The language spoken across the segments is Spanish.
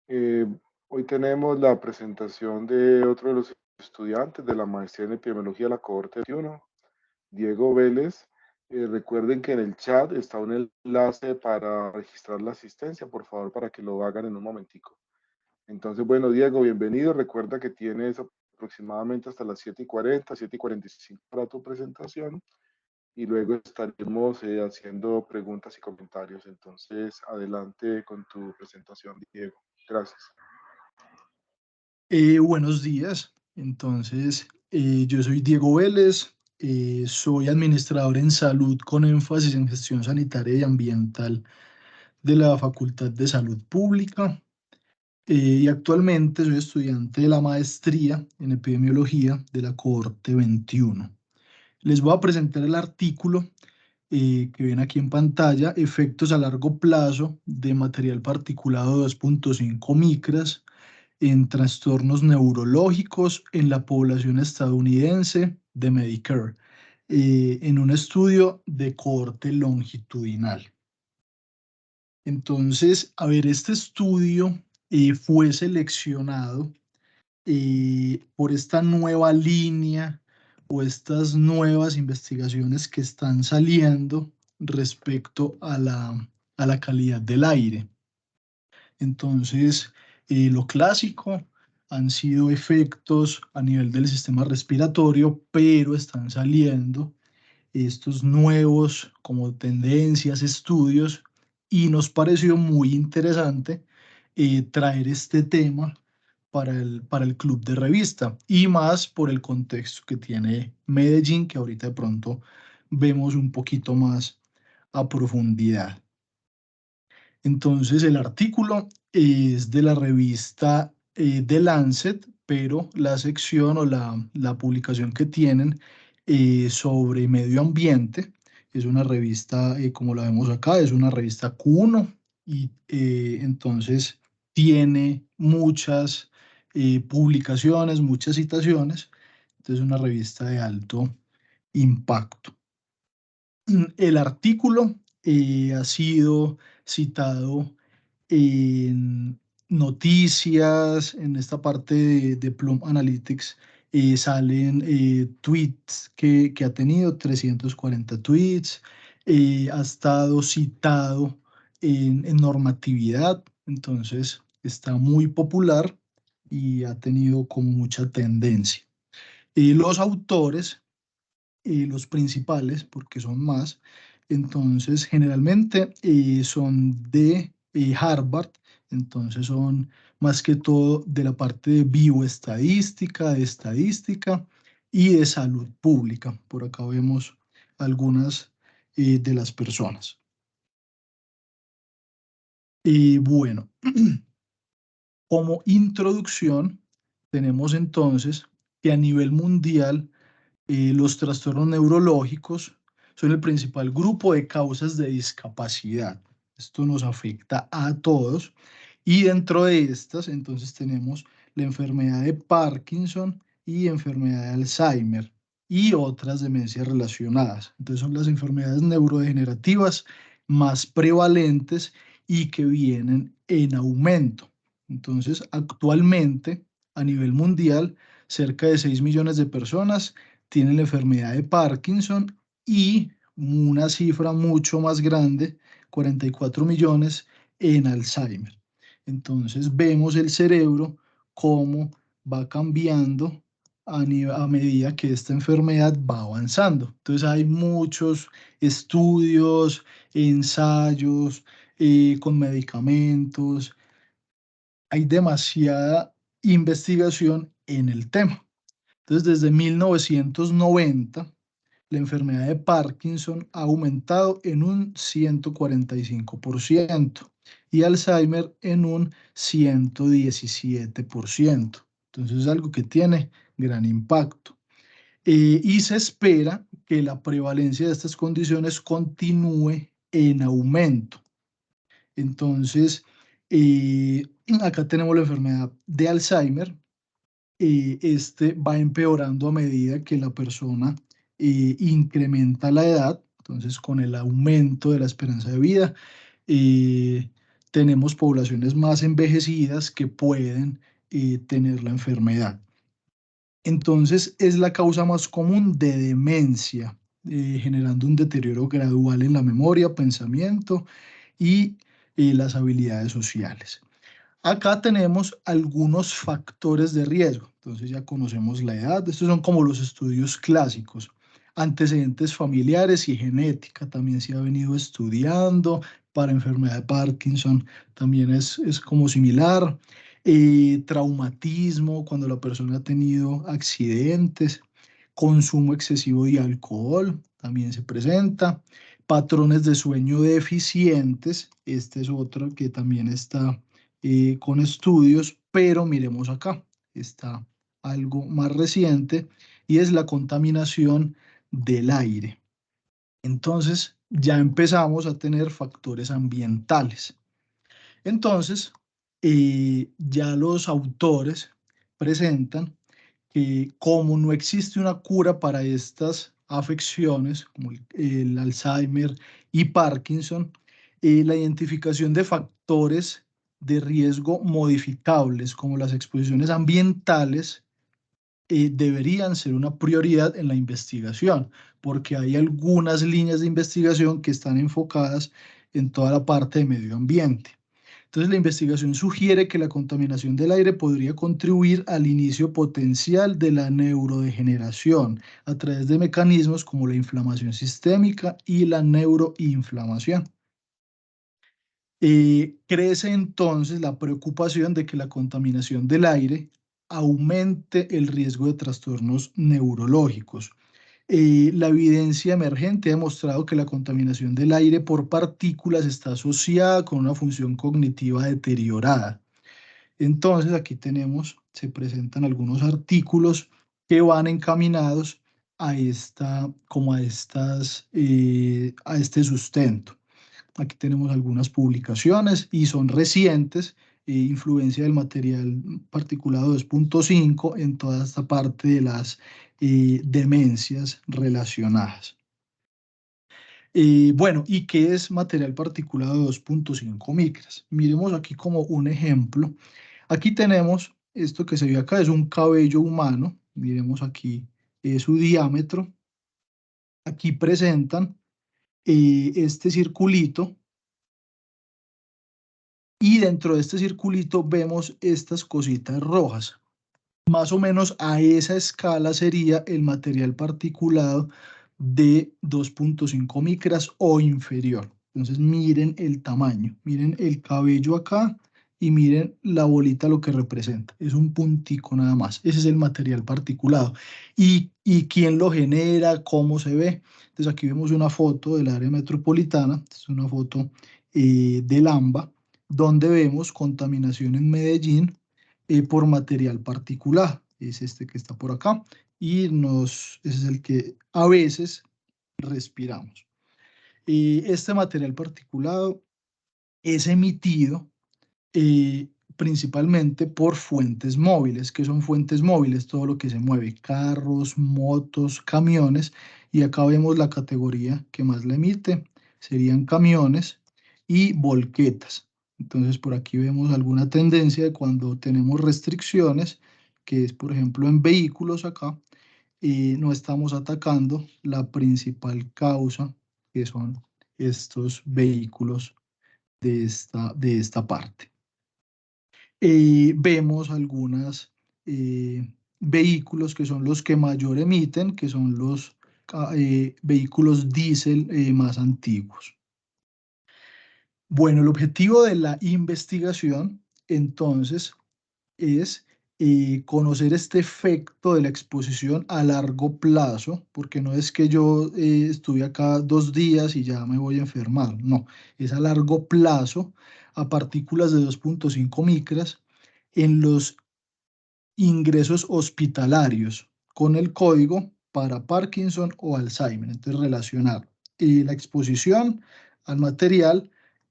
Eh, Hoy tenemos la presentación de otro de los estudiantes de la maestría en epidemiología de la cohorte 21, Diego Vélez. Recuerden que en el chat está un enlace para registrar la asistencia, por favor, para que lo hagan en un momentico. Entonces, bueno, Diego, bienvenido. Recuerda que tienes aproximadamente hasta las 7:40, 7:45 para tu presentación y luego estaremos haciendo preguntas y comentarios. Entonces, adelante con tu presentación, Diego. Gracias. Buenos días. Entonces, yo soy Diego Vélez, soy administrador en salud con énfasis en gestión sanitaria y ambiental de la Facultad de Salud Pública, y actualmente soy estudiante de la maestría en epidemiología de la cohorte 21. Les voy a presentar el artículo que ven aquí en pantalla: efectos a largo plazo de material particulado 2.5 micras en trastornos neurológicos en la población estadounidense de Medicare, en un estudio de cohorte longitudinal. Entonces, a ver, este estudio fue seleccionado por esta nueva línea o estas nuevas investigaciones que están saliendo respecto a la calidad del aire. Entonces, lo clásico han sido efectos a nivel del sistema respiratorio, pero están saliendo estos nuevos como tendencias, estudios, y nos pareció muy interesante traer este tema para el club de revista, y más por el contexto que tiene Medellín, que ahorita de pronto vemos un poquito más a profundidad. Entonces, el artículo es de la revista The Lancet, pero la sección o la publicación que tienen sobre medio ambiente es una revista, como la vemos acá, es una revista Q1, y entonces tiene muchas publicaciones, muchas citaciones. Entonces, es una revista de alto impacto. El artículo ha sido citado en noticias, en esta parte de Plum Analytics. Salen tweets que ha tenido, 340 tweets. Ha estado citado en normatividad, entonces está muy popular y ha tenido como mucha tendencia. Los autores, los principales, porque son más, entonces generalmente son de Harvard. Entonces son más que todo de la parte de bioestadística, de estadística y de salud pública. Por acá vemos algunas de las personas. Bueno, como introducción, tenemos entonces que a nivel mundial los trastornos neurológicos son el principal grupo de causas de discapacidad. Esto nos afecta a todos, y dentro de estas entonces tenemos la enfermedad de Parkinson y enfermedad de Alzheimer y otras demencias relacionadas. Entonces son las enfermedades neurodegenerativas más prevalentes y que vienen en aumento. Entonces, actualmente a nivel mundial, cerca de 6 millones de personas tienen la enfermedad de Parkinson, y una cifra mucho más grande, 44 millones, en Alzheimer. Entonces vemos el cerebro cómo va cambiando a medida que esta enfermedad va avanzando. Entonces hay muchos estudios, ensayos con medicamentos. Hay demasiada investigación en el tema. Entonces, desde 1990, la enfermedad de Parkinson ha aumentado en un 145% y Alzheimer en un 117%. Entonces, es algo que tiene gran impacto. Y se espera que la prevalencia de estas condiciones continúe en aumento. Entonces, acá tenemos la enfermedad de Alzheimer. Este va empeorando a medida que la persona incrementa la edad. Entonces, con el aumento de la esperanza de vida, tenemos poblaciones más envejecidas que pueden tener la enfermedad. Entonces, es la causa más común de demencia, generando un deterioro gradual en la memoria, pensamiento y las habilidades sociales. Acá tenemos algunos factores de riesgo. Entonces ya conocemos la edad. Estos son como los estudios clásicos. Antecedentes familiares y genética también se ha venido estudiando. Para enfermedad de Parkinson también es como similar. Traumatismo, cuando la persona ha tenido accidentes. Consumo excesivo de alcohol también se presenta. Patrones de sueño deficientes. Este es otro que también está con estudios, pero miremos acá, está algo más reciente y es la contaminación del aire. Entonces, ya empezamos a tener factores ambientales. Entonces, ya los autores presentan que como no existe una cura para estas afecciones, como el Alzheimer y Parkinson, la identificación de factores de riesgo modificables, como las exposiciones ambientales, deberían ser una prioridad en la investigación, porque hay algunas líneas de investigación que están enfocadas en toda la parte de medio ambiente. Entonces, la investigación sugiere que la contaminación del aire podría contribuir al inicio potencial de la neurodegeneración a través de mecanismos como la inflamación sistémica y la neuroinflamación. Crece entonces la preocupación de que la contaminación del aire aumente el riesgo de trastornos neurológicos. La evidencia emergente ha demostrado que la contaminación del aire por partículas está asociada con una función cognitiva deteriorada. Entonces, aquí tenemos, se presentan algunos artículos que van encaminados a como a a este sustento. Aquí tenemos algunas publicaciones y son recientes, influencia del material particulado 2.5 en toda esta parte de las demencias relacionadas. Bueno, ¿y qué es material particulado 2.5 micras? Miremos aquí como un ejemplo. Aquí tenemos esto que se ve acá, es un cabello humano. Miremos aquí su diámetro. Aquí presentan este circulito y dentro de este circulito vemos estas cositas rojas. Más o menos a esa escala sería el material particulado de 2.5 micras o inferior. Entonces miren el tamaño, miren el cabello acá y miren la bolita lo que representa. Es un puntico nada más. Ese es el material particulado. ¿Y quién lo genera? ¿Cómo se ve? Entonces aquí vemos una foto del área metropolitana. Es una foto del AMBA, donde vemos contaminación en Medellín por material particulado. Es este que está por acá y ese es el que a veces respiramos. Este material particulado es emitido principalmente por fuentes móviles. ¿Qué son fuentes móviles? Todo lo que se mueve, carros, motos, camiones. Y acá vemos la categoría que más la emite, serían camiones y volquetas. Entonces por aquí vemos alguna tendencia de cuando tenemos restricciones, que es por ejemplo en vehículos acá, no estamos atacando la principal causa, que son estos vehículos de esta parte. Vemos algunos vehículos que son los que mayor emiten, que son los vehículos diésel más antiguos. Bueno, el objetivo de la investigación, entonces, es conocer este efecto de la exposición a largo plazo, porque no es que yo estuve acá 2 días y ya me voy a enfermar, no, es a largo plazo a partículas de 2.5 micras en los ingresos hospitalarios con el código para Parkinson o Alzheimer. Entonces, relacionar la exposición al material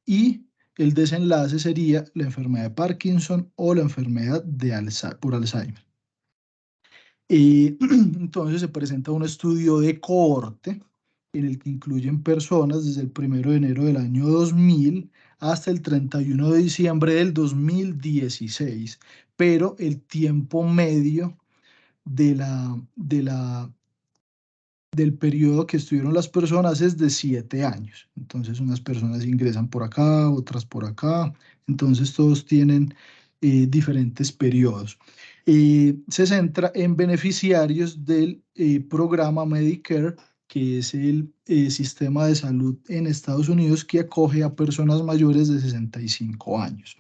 y el desenlace sería la enfermedad de Parkinson o la enfermedad por Alzheimer. Entonces se presenta un estudio de cohorte en el que incluyen personas desde el 1 de enero del año 2000 hasta el 31 de diciembre del 2016, pero el tiempo medio del periodo que estuvieron las personas es de 7 años. Entonces, unas personas ingresan por acá, otras por acá. Entonces, todos tienen diferentes periodos. Se centra en beneficiarios del programa Medicare, que es el sistema de salud en Estados Unidos que acoge a personas mayores de 65 años.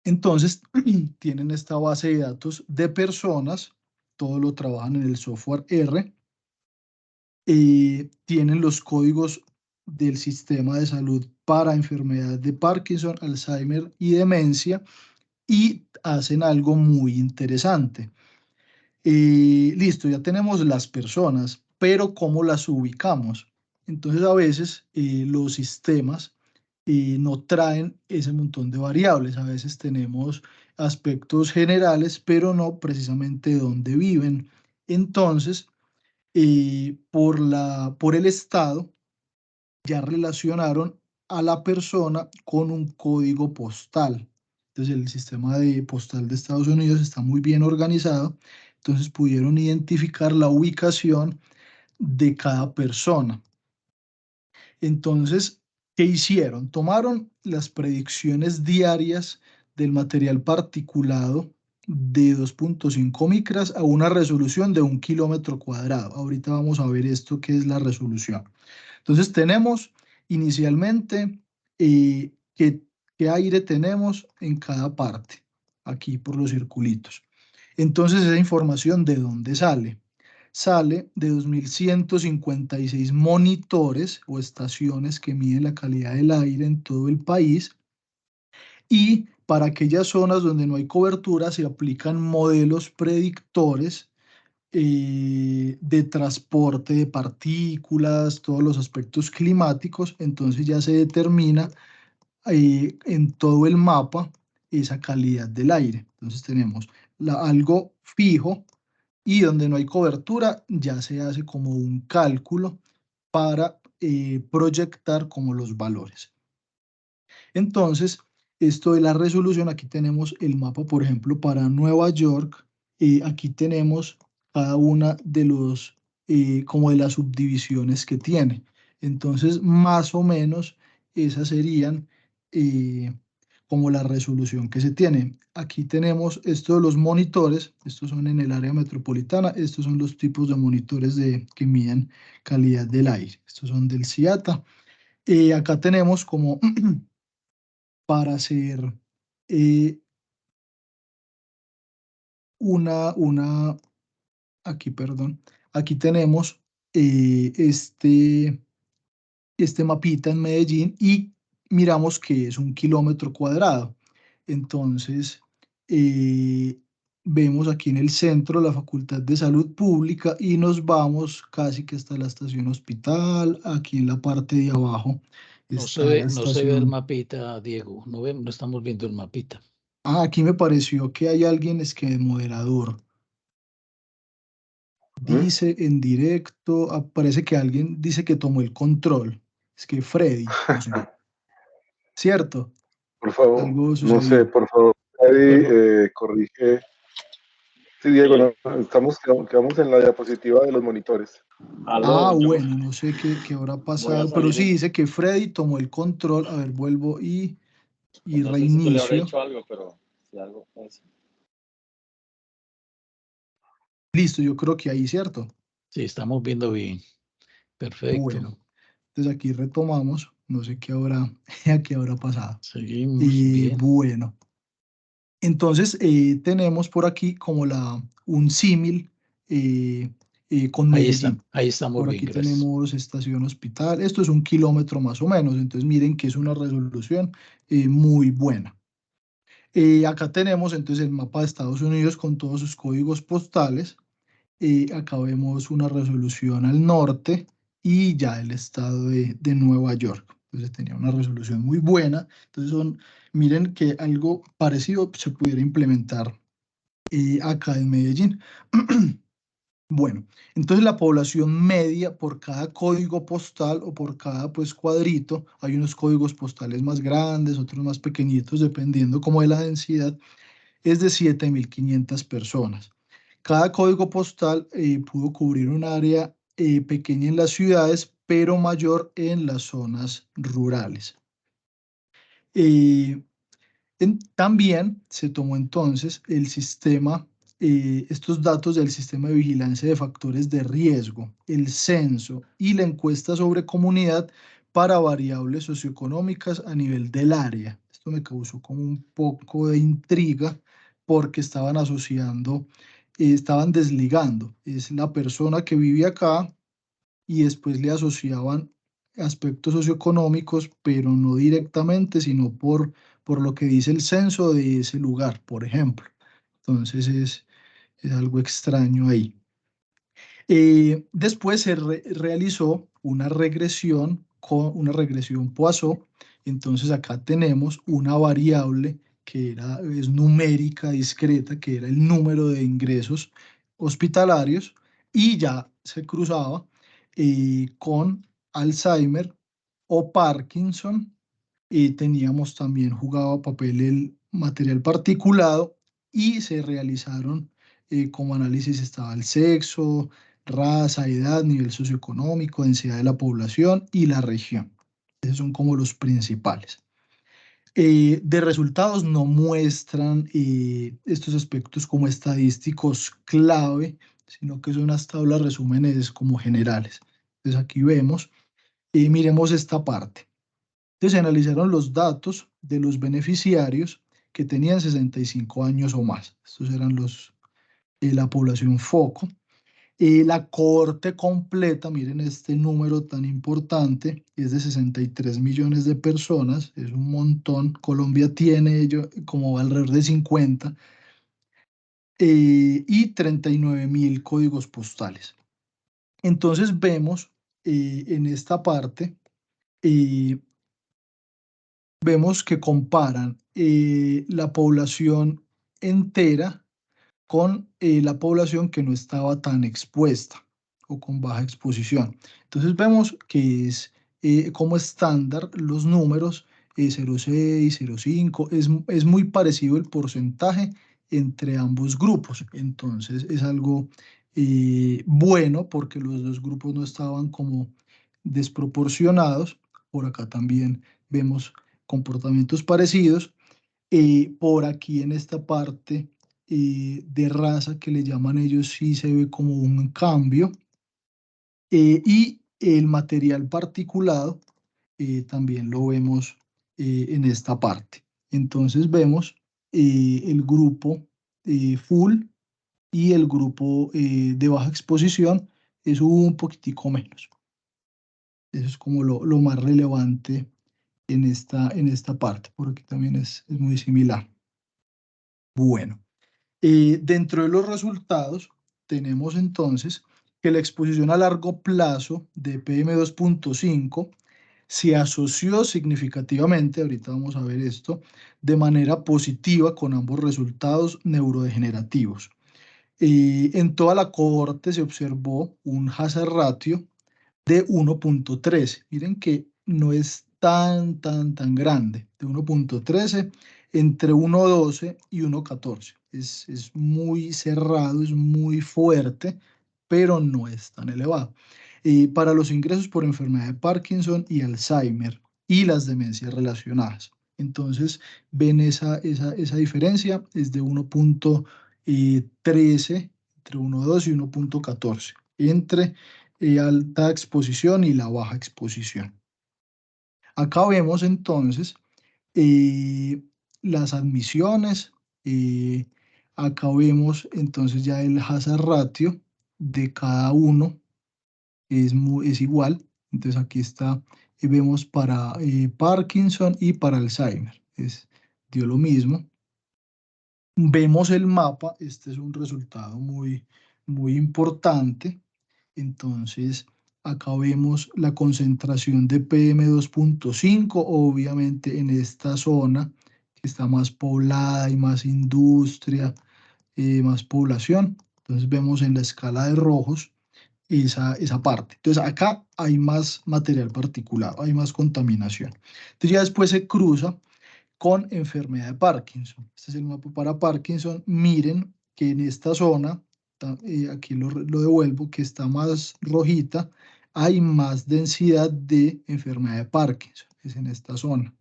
Entonces, tienen esta base de datos de personas, todo lo trabajan en el software R, tienen los códigos del sistema de salud para enfermedad de Parkinson, Alzheimer y demencia, y hacen algo muy interesante. Listo, ya tenemos las personas, pero ¿cómo las ubicamos? Entonces a veces los sistemas no traen ese montón de variables. A veces tenemos aspectos generales, pero no precisamente dónde viven. Entonces, por el Estado, ya relacionaron a la persona con un código postal. Entonces, el sistema de postal de Estados Unidos está muy bien organizado. Entonces, pudieron identificar la ubicación de cada persona. Entonces, ¿qué hicieron? Tomaron las predicciones diarias del material particulado de 2.5 micras a una resolución de 1 kilómetro cuadrado. Ahorita vamos a ver esto, qué es la resolución. Entonces tenemos inicialmente qué aire tenemos en cada parte, aquí por los circulitos. Entonces esa información, ¿de dónde sale? Sale de 2.156 monitores o estaciones que miden la calidad del aire en todo el país, y para aquellas zonas donde no hay cobertura se aplican modelos predictores de transporte de partículas, todos los aspectos climáticos. Entonces ya se determina en todo el mapa esa calidad del aire. Entonces tenemos algo fijo, y donde no hay cobertura ya se hace como un cálculo para proyectar como los valores. Entonces, esto de la resolución, aquí tenemos el mapa, por ejemplo, para Nueva York. Aquí tenemos cada una de los, como de las subdivisiones que tiene. Entonces, más o menos, esas serían como la resolución que se tiene. Aquí tenemos esto de los monitores. Estos son en el área metropolitana. Estos son los tipos de monitores que miden calidad del aire. Estos son del CIATA. Acá tenemos como para hacer eh, aquí, perdón, aquí tenemos este mapita en Medellín, y miramos que es 1 kilómetro cuadrado. Entonces, eh, vemos aquí en el centro la Facultad de Salud Pública y nos vamos casi que hasta la estación Hospital. Aquí en la parte de abajo está la No se ve el estación. mapita, Diego. No estamos viendo el mapita. Aquí me pareció que hay alguien, es que de moderador. Dice en directo, parece que alguien dice que tomó el control. Es que Freddy, no sé. ¿Cierto? Por favor, Algo no sé, sucedió. por favor, ahí Bueno, corrige. Sí, Diego, no, quedamos en la diapositiva de los monitores. Bueno, no sé qué habrá pasado, pero sí dice que Freddy tomó el control. A ver, vuelvo y No sé si tú le habrás reinicio. hecho algo, pero si algo pasa. Listo, yo creo que ahí, ¿cierto? sí, estamos viendo bien. Perfecto. Bueno, entonces aquí retomamos. No sé qué habrá, qué habrá pasado. Seguimos bien. Bueno, entonces tenemos por aquí como un símil con Medellín. Ahí estamos Por bien, aquí gracias. tenemos estación Hospital. Esto es 1 kilómetro más o menos. Entonces miren que es una resolución muy buena. Acá tenemos entonces el mapa de Estados Unidos con todos sus códigos postales. Acá vemos una resolución al norte y ya el estado de Nueva York. Entonces tenía una resolución muy buena. Entonces miren que algo parecido se pudiera implementar acá en Medellín. Bueno, entonces la población media por cada código postal o por cada pues cuadrito, hay unos códigos postales más grandes, otros más pequeñitos, dependiendo como de la densidad, es de 7.500 personas. Cada código postal pudo cubrir un área pequeña en las ciudades, pero mayor en las zonas rurales. También se tomó entonces el sistema, estos datos del sistema de vigilancia de factores de riesgo, el censo y la encuesta sobre comunidad para variables socioeconómicas a nivel del área. Esto me causó como un poco de intriga porque estaban asociando, estaban desligando. Es la persona que vive acá y después le asociaban aspectos socioeconómicos, pero no directamente, sino por lo que dice el censo de ese lugar, por ejemplo. Entonces es algo extraño ahí. Después se realizó una regresión con una regresión Poisson. Entonces acá tenemos una variable que es numérica, discreta, que era el número de ingresos hospitalarios y ya se cruzaba con Alzheimer o Parkinson. Teníamos también jugaba papel el material particulado y se realizaron como análisis estaba el sexo, raza, edad, nivel socioeconómico, densidad de la población y la región. Esos son como los principales. De resultados no muestran estos aspectos como estadísticos clave, sino que son unas tablas resúmenes como generales. Entonces aquí vemos, miremos esta parte. Entonces se analizaron los datos de los beneficiarios que tenían 65 años o más. Estos eran la población foco. La cohorte completa, miren este número tan importante, es de 63 millones de personas, es un montón. Colombia tiene como alrededor de 50 y 39.000 códigos postales. Entonces vemos en esta parte, vemos que comparan la población entera con la población que no estaba tan expuesta o con baja exposición. Entonces vemos que es como estándar los números 0,6, 0,5, es muy parecido el porcentaje entre ambos grupos. Entonces es algo bueno porque los dos grupos no estaban como desproporcionados. Por acá también vemos comportamientos parecidos. Por aquí en esta parte de raza que le llaman ellos sí se ve como un cambio. Y el material particulado también lo vemos en esta parte. Entonces vemos el grupo full y el grupo de baja exposición es un poquitico menos. Eso es como lo más relevante en esta parte, porque también es muy similar. Bueno, dentro de los resultados tenemos entonces que la exposición a largo plazo de PM2.5 se asoció significativamente, ahorita vamos a ver esto, de manera positiva con ambos resultados neurodegenerativos. En toda la cohorte se observó un hazard ratio de 1.13. Miren que no es tan grande, de 1.13 entre 1.12 y 1.14. Es muy cerrado, es muy fuerte, pero no es tan elevado. Para los ingresos por enfermedad de Parkinson y Alzheimer y las demencias relacionadas. Entonces, ven esa diferencia, es de 1.13 entre 1.12 y 1.14 entre alta exposición y la baja exposición. Acá vemos entonces las admisiones, acá vemos entonces ya el hazard ratio de cada uno es igual. Entonces aquí está, vemos para Parkinson y para Alzheimer, dio lo mismo. Vemos el mapa, este es un resultado muy importante. Entonces, acá vemos la concentración de PM2.5, obviamente en esta zona que está más poblada y más industria, más población. Entonces vemos en la escala de rojos esa parte. Entonces acá hay más material particulado, hay más contaminación. Entonces ya después se cruza con enfermedad de Parkinson. Este es el mapa para Parkinson. Miren que en esta zona, aquí lo devuelvo, que está más rojita, hay más densidad de enfermedad de Parkinson, es en esta zona.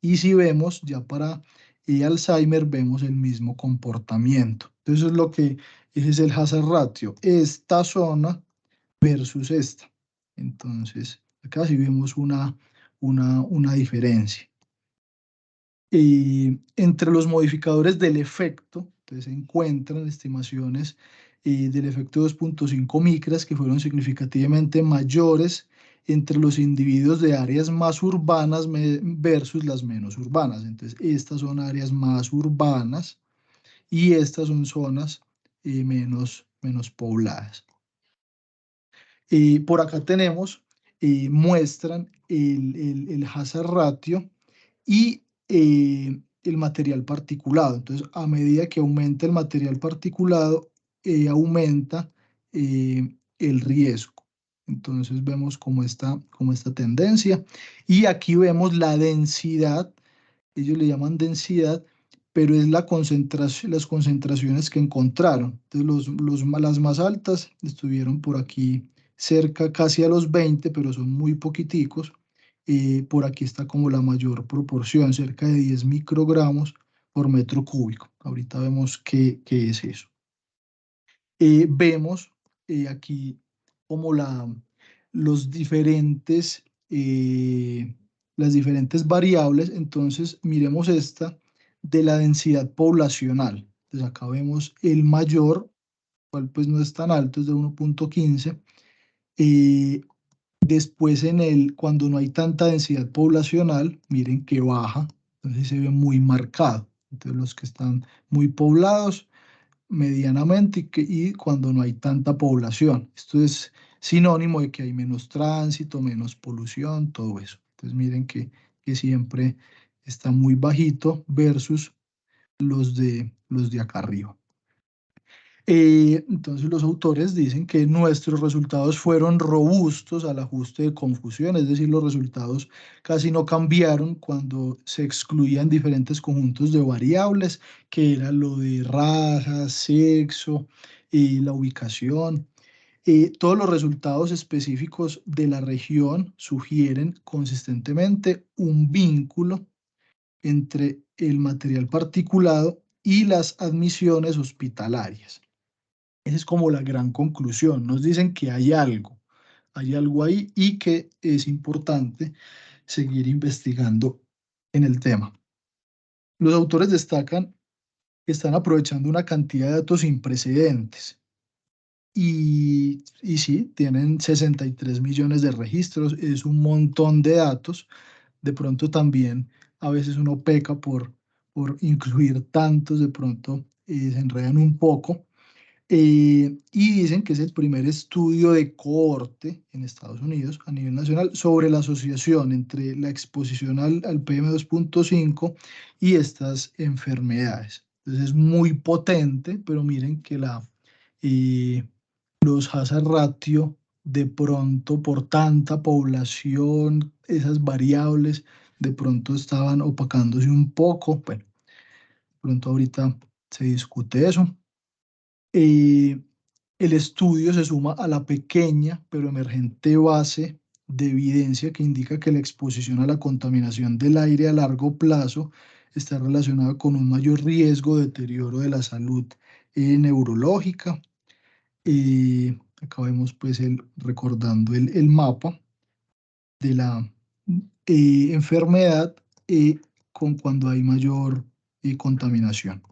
Y si vemos ya para Alzheimer, vemos el mismo comportamiento. Entonces es lo que, ese es el hazard ratio, esta zona versus esta. Entonces acá sí vemos una diferencia. Entre los modificadores del efecto, entonces se encuentran estimaciones del efecto 2.5 micras que fueron significativamente mayores entre los individuos de áreas más urbanas versus las menos urbanas. Entonces, estas son áreas más urbanas y estas son zonas menos pobladas. Por acá tenemos, muestran el hazard ratio y el material particulado. Entonces, a medida que aumenta el material particulado, aumenta el riesgo. Entonces, vemos como esta tendencia. Y aquí vemos la densidad, ellos le llaman densidad, pero es la concentración, las concentraciones que encontraron. Entonces, las más altas estuvieron por aquí cerca casi a los 20, pero son muy poquiticos. Por aquí está como la mayor proporción, cerca de 10 microgramos por metro cúbico. Ahorita vemos qué es eso. Vemos aquí como los diferentes, las diferentes variables. Entonces, miremos esta de la densidad poblacional. Entonces, acá vemos el mayor, cual pues no es tan alto, es de 1.15. Después cuando no hay tanta densidad poblacional, miren que baja, entonces se ve muy marcado. Entonces los que están muy poblados, medianamente, y cuando no hay tanta población. Esto es sinónimo de que hay menos tránsito, menos polución, todo eso. Entonces miren que siempre está muy bajito versus los de acá arriba. Entonces los autores dicen que nuestros resultados fueron robustos al ajuste de confusión, es decir, los resultados casi no cambiaron cuando se excluían diferentes conjuntos de variables, que era lo de raza, sexo, la ubicación. Todos los resultados específicos de la región sugieren consistentemente un vínculo entre el material particulado y las admisiones hospitalarias. Esa es como la gran conclusión. Nos dicen que hay algo ahí y que es importante seguir investigando en el tema. Los autores destacan que están aprovechando una cantidad de datos sin precedentes y sí, tienen 63 millones de registros, es un montón de datos. De pronto también a veces uno peca por incluir tantos, de pronto se enredan un poco. Y dicen que es el primer estudio de cohorte en Estados Unidos a nivel nacional sobre la asociación entre la exposición al PM2.5 y estas enfermedades. Entonces es muy potente, pero miren que los hazard ratio de pronto por tanta población, esas variables de pronto estaban opacándose un poco. Bueno, de pronto ahorita se discute eso. El estudio se suma a la pequeña pero emergente base de evidencia que indica que la exposición a la contaminación del aire a largo plazo está relacionada con un mayor riesgo de deterioro de la salud neurológica. Acá vemos pues recordando el mapa de la enfermedad con cuando hay mayor contaminación.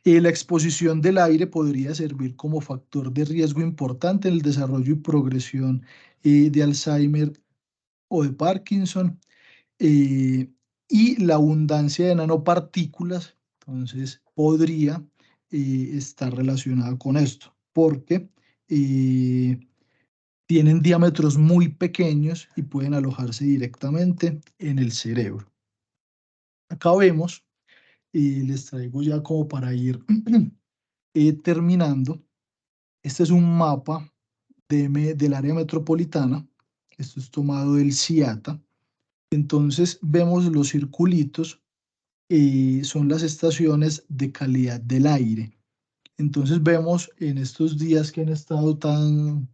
La exposición del aire podría servir como factor de riesgo importante en el desarrollo y progresión de Alzheimer o de Parkinson, y la abundancia de nanopartículas, entonces podría estar relacionada con esto, porque tienen diámetros muy pequeños y pueden alojarse directamente en el cerebro. Acá vemos, y les traigo ya como para ir terminando, este es un mapa del área metropolitana. Esto es tomado del CIATA. Entonces vemos los circulitos, son las estaciones de calidad del aire. Entonces vemos en estos días que han estado tan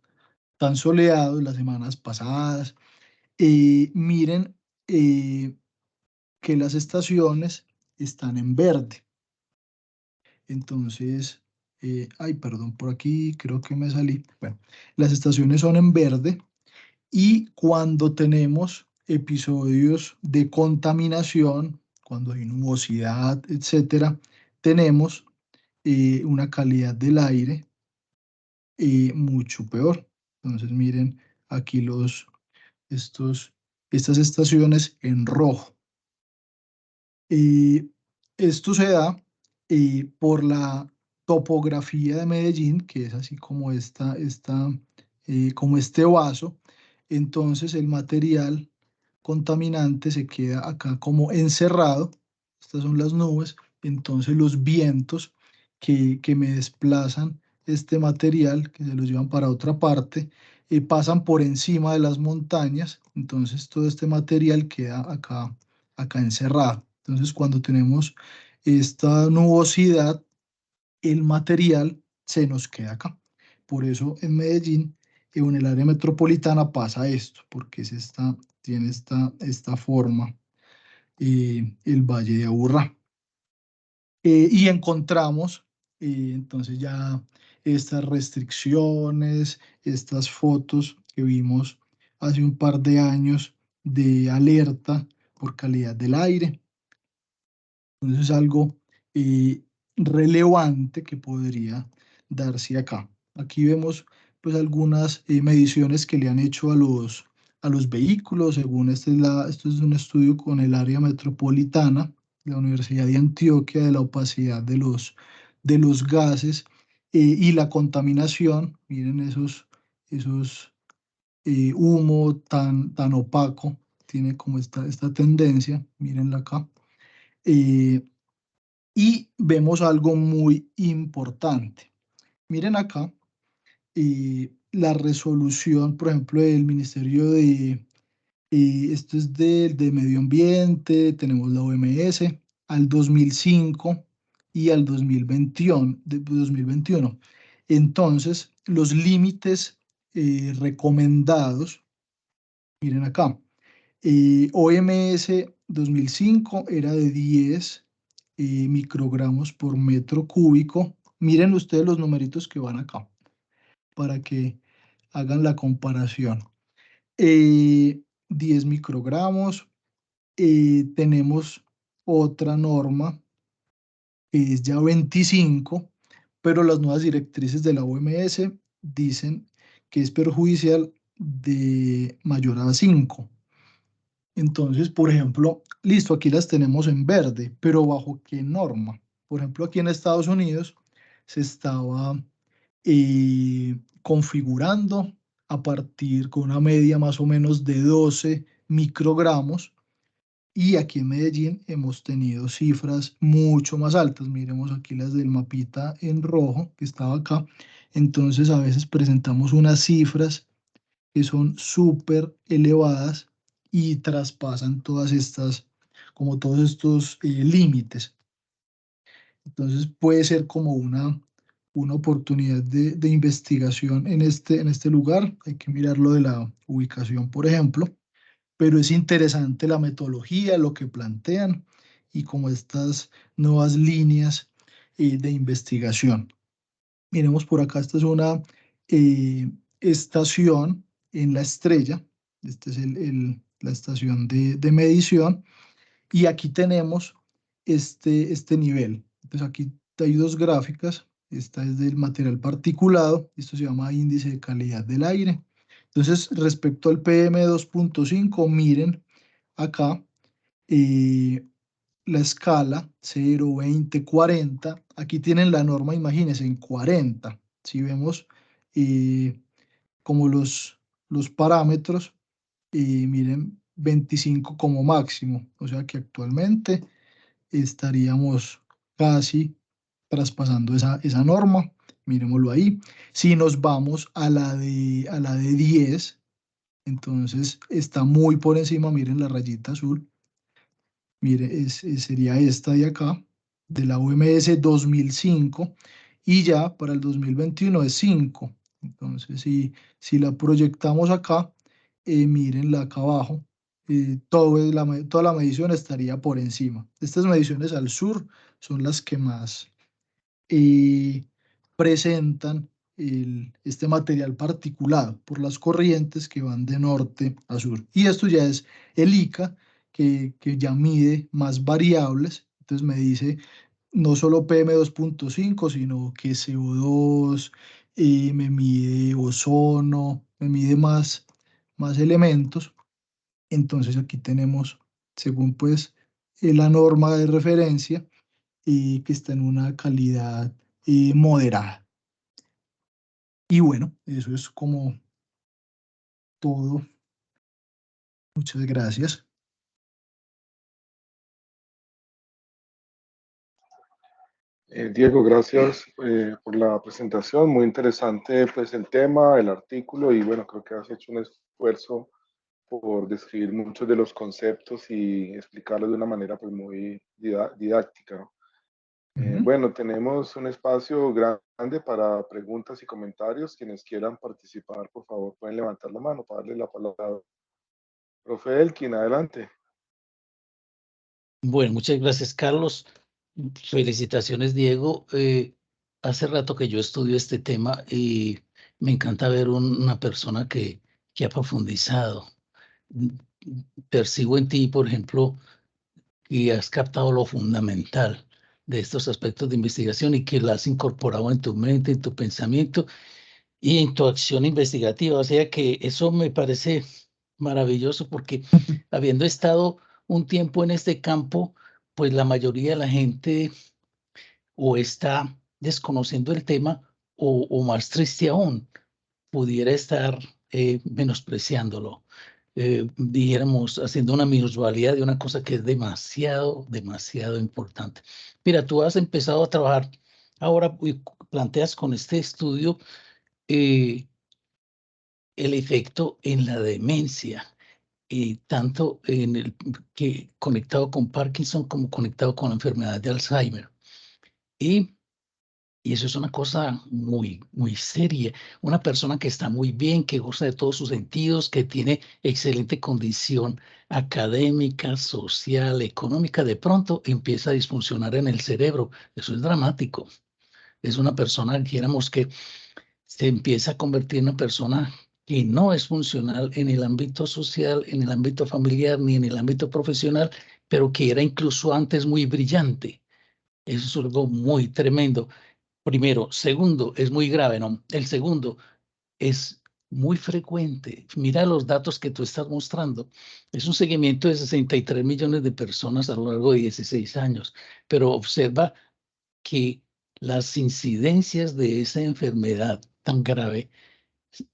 soleados, las semanas pasadas, miren que las estaciones están en verde. Entonces, ay, perdón, por aquí creo que me salí. Bueno, las estaciones son en verde y cuando tenemos episodios de contaminación, cuando hay nubosidad, etcétera, tenemos una calidad del aire mucho peor. Entonces, miren aquí estas estaciones en rojo. Esto se da por la topografía de Medellín, que es así como como este vaso. Entonces el material contaminante se queda acá como encerrado. Estas son las nubes. Entonces los vientos que me desplazan este material, que se los llevan para otra parte, pasan por encima de las montañas. Entonces todo este material queda acá encerrado. Entonces, cuando tenemos esta nubosidad, el material se nos queda acá. Por eso en Medellín, en el área metropolitana pasa esto, porque tiene esta forma, el Valle de Aburrá. Y encontramos entonces ya estas restricciones, estas fotos que vimos hace un par de años de alerta por calidad del aire. Entonces es algo relevante que podría darse acá. Aquí vemos pues algunas mediciones que le han hecho a los vehículos, según esto es un estudio con el área metropolitana de la Universidad de Antioquia, de la opacidad de los gases y la contaminación. Miren esos humo tan opaco, tiene como esta tendencia, mírenla acá. Y vemos algo muy importante. Miren acá, la resolución, por ejemplo, del Ministerio esto es de Medio Ambiente, tenemos la OMS, al 2005 y al 2021. Entonces, los límites recomendados, miren acá, OMS 2005 era de 10 microgramos por metro cúbico. Miren ustedes los numeritos que van acá para que hagan la comparación. 10 microgramos. Tenemos otra norma que es ya 25, pero las nuevas directrices de la OMS dicen que es perjudicial de mayor a 5. Entonces, por ejemplo, listo, aquí las tenemos en verde, pero ¿bajo qué norma? Por ejemplo, aquí en Estados Unidos se estaba configurando a partir con una media más o menos de 12 microgramos y aquí en Medellín hemos tenido cifras mucho más altas. Miremos aquí las del mapita en rojo que estaba acá. Entonces, a veces presentamos unas cifras que son súper elevadas y traspasan como todos estos límites. Entonces puede ser como una oportunidad de investigación en este lugar. Hay que mirarlo de la ubicación, por ejemplo, pero es interesante la metodología, lo que plantean y como estas nuevas líneas de investigación. Miremos por acá, esta es una estación en La Estrella. Esta es la estación de medición. Y aquí tenemos este nivel. Entonces aquí hay dos gráficas. Esta es del material particulado. Esto se llama índice de calidad del aire. Entonces, respecto al PM2.5, miren acá la escala 0, 20, 40. Aquí tienen la norma, imagínense, en 40. Si vemos como los parámetros, miren, 25 como máximo. O sea que actualmente estaríamos casi traspasando esa norma, miremoslo ahí. Si nos vamos a la de 10, entonces está muy por encima, miren la rayita azul, mire, sería esta de acá, de la OMS 2005, y ya para el 2021 es 5. Entonces, si la proyectamos acá, mírenla acá abajo, toda la medición estaría por encima. Estas mediciones al sur son las que más presentan este material particulado por las corrientes que van de norte a sur. Y esto ya es el ICA, que ya mide más variables. Entonces me dice no solo PM2.5, sino que CO2, me mide ozono, me mide más elementos. Entonces aquí tenemos, según pues la norma de referencia, que está en una calidad moderada. Y bueno, eso es como todo. Muchas gracias. Diego, gracias por la presentación. Muy interesante pues el tema, el artículo y bueno, creo que has hecho un esfuerzo por describir muchos de los conceptos y explicarlos de una manera pues muy didáctica, ¿no? Bueno, tenemos un espacio grande para preguntas y comentarios. Quienes quieran participar, por favor, pueden levantar la mano para darle la palabra. Profe Elkin, adelante. Bueno, muchas gracias, Carlos. Felicitaciones, Diego. Hace rato que yo estudio este tema y me encanta ver una persona que ha profundizado. Percibo en ti, por ejemplo, que has captado lo fundamental de estos aspectos de investigación y que lo has incorporado en tu mente, en tu pensamiento y en tu acción investigativa. O sea que eso me parece maravilloso porque habiendo estado un tiempo en este campo, pues la mayoría de la gente o está desconociendo el tema o más triste aún, pudiera estar menospreciándolo. Dijéramos, haciendo una minusvalía de una cosa que es demasiado, demasiado importante. Mira, tú has empezado a trabajar ahora y planteas con este estudio el efecto en la demencia, tanto en que conectado con Parkinson como conectado con la enfermedad de Alzheimer. Y eso es una cosa muy, muy seria. Una persona que está muy bien, que goza de todos sus sentidos, que tiene excelente condición académica, social, económica, de pronto empieza a disfuncionar en el cerebro. Eso es dramático. Es una persona, dijéramos, que se empieza a convertir en una persona que no es funcional en el ámbito social, en el ámbito familiar, ni en el ámbito profesional, pero que era incluso antes muy brillante. Eso es algo muy tremendo. Primero. Segundo, es muy grave, ¿no? El segundo es muy frecuente. Mira los datos que tú estás mostrando. Es un seguimiento de 63 millones de personas a lo largo de 16 años, pero observa que las incidencias de esa enfermedad tan grave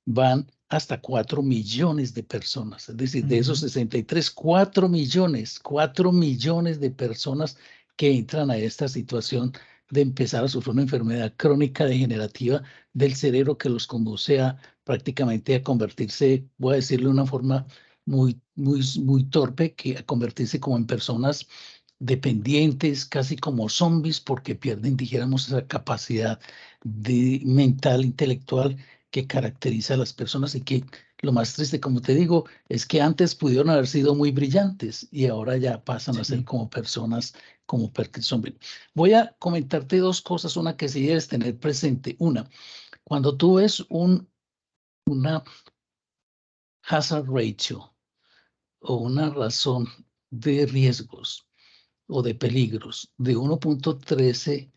van hasta 4 millones de personas. Es decir, de esos 63, 4 millones de personas que entran a esta situación de empezar a sufrir una enfermedad crónica degenerativa del cerebro que los conduce a prácticamente a convertirse, voy a decirlo de una forma muy, muy, muy torpe, que a convertirse como en personas dependientes, casi como zombies, porque pierden, dijéramos, esa capacidad mental, intelectual que caracteriza a las personas y que lo más triste, como te digo, es que antes pudieron haber sido muy brillantes y ahora ya pasan a ser como personas como Parkinson. Voy a comentarte dos cosas, una que sí debes tener presente. Una, cuando tú ves una hazard ratio o una razón de riesgos o de peligros de 1.13,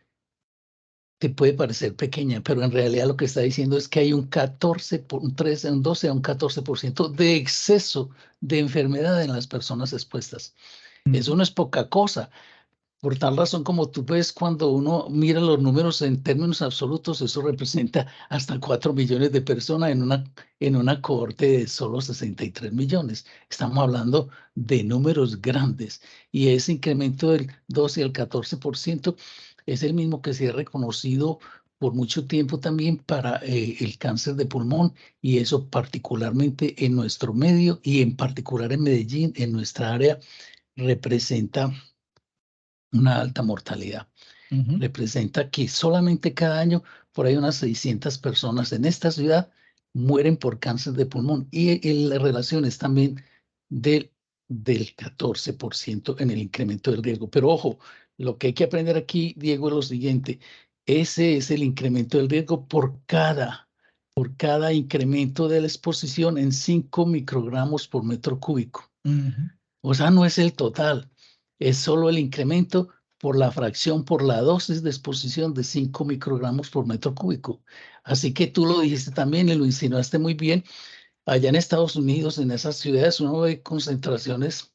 te puede parecer pequeña, pero en realidad lo que está diciendo es que hay un 14, un 13, un 12 a un 14% de exceso de enfermedad en las personas expuestas. Eso no es poca cosa. Por tal razón, como tú ves, cuando uno mira los números en términos absolutos, eso representa hasta 4 millones de personas en una cohorte de solo 63 millones. Estamos hablando de números grandes y ese incremento del 12 al 14% es el mismo que se ha reconocido por mucho tiempo también para el cáncer de pulmón, y eso particularmente en nuestro medio y en particular en Medellín, en nuestra área, representa una alta mortalidad. Representa que solamente cada año por ahí unas 600 personas en esta ciudad mueren por cáncer de pulmón, y la relación es también del 14% en el incremento del riesgo. Pero ojo, lo que hay que aprender aquí, Diego, es lo siguiente: ese es el incremento del riesgo por cada incremento de la exposición en 5 microgramos por metro cúbico. O sea, no es el total, es solo el incremento por la fracción, por la dosis de exposición de 5 microgramos por metro cúbico. Así que tú lo dijiste también y lo insinuaste muy bien. Allá en Estados Unidos, en esas ciudades, uno ve concentraciones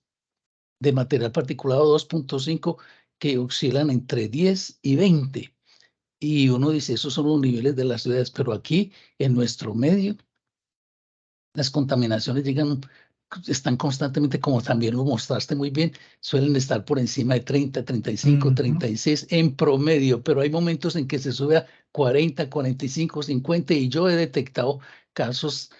de material particulado 2.5 que oscilan entre 10 y 20. Y uno dice, esos son los niveles de las ciudades, pero aquí, en nuestro medio, las contaminaciones están constantemente, como también lo mostraste muy bien, suelen estar por encima de 30, 35, 36 en promedio, pero hay momentos en que se sube a 40, 45, 50, y yo he detectado casos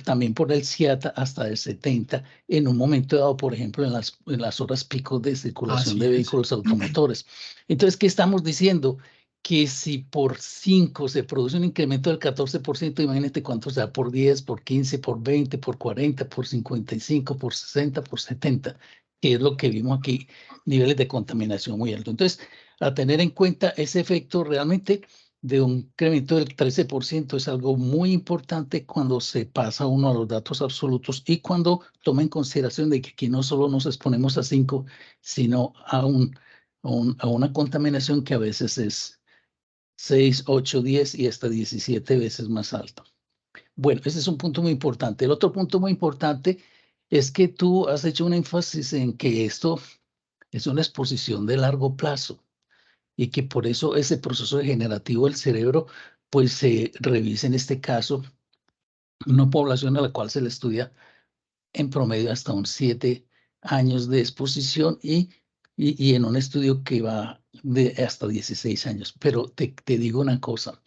también por el CIATA hasta de 70 en un momento dado, por ejemplo, en las horas pico de circulación de vehículos automotores. Entonces, ¿qué estamos diciendo? Que si por 5 se produce un incremento del 14%, imagínate cuánto sea por 10, por 15, por 20, por 40, por 55, por 60, por 70, que es lo que vimos aquí, niveles de contaminación muy altos. Entonces, a tener en cuenta ese efecto realmente de un incremento del 13% es algo muy importante cuando se pasa uno a los datos absolutos y cuando toma en consideración de que aquí no solo nos exponemos a 5, sino a una contaminación que a veces es 6, 8, 10 y hasta 17 veces más alto. Bueno, ese es un punto muy importante. El otro punto muy importante es que tú has hecho un énfasis en que esto es una exposición de largo plazo y que por eso ese proceso degenerativo del cerebro, pues se revisa en este caso una población a la cual se le estudia en promedio hasta 7 años de exposición y en un estudio que va de hasta 16 años. Pero te digo una cosa: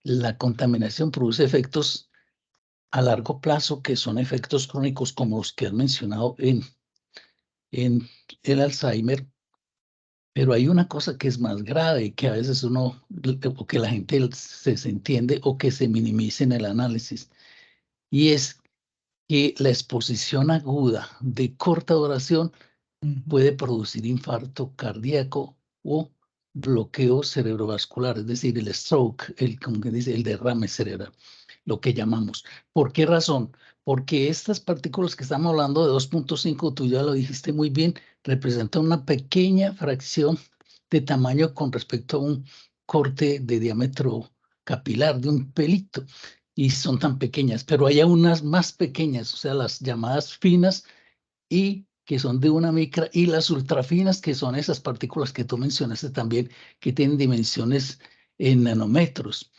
la contaminación produce efectos a largo plazo que son efectos crónicos como los que has mencionado en el Alzheimer, pero hay una cosa que es más grave, que a veces o que la gente se entiende o que se minimiza en el análisis, y es que la exposición aguda de corta duración puede producir infarto cardíaco o bloqueo cerebrovascular, es decir, el stroke, como que dice, el derrame cerebral, lo que llamamos. ¿Por qué razón? Porque estas partículas que estamos hablando de 2.5, tú ya lo dijiste muy bien, representan una pequeña fracción de tamaño con respecto a un corte de diámetro capilar de un pelito, y son tan pequeñas, pero hay unas más pequeñas, o sea, las llamadas finas, y que son de una micra, y las ultrafinas, que son esas partículas que tú mencionaste también, que tienen dimensiones en nanómetros.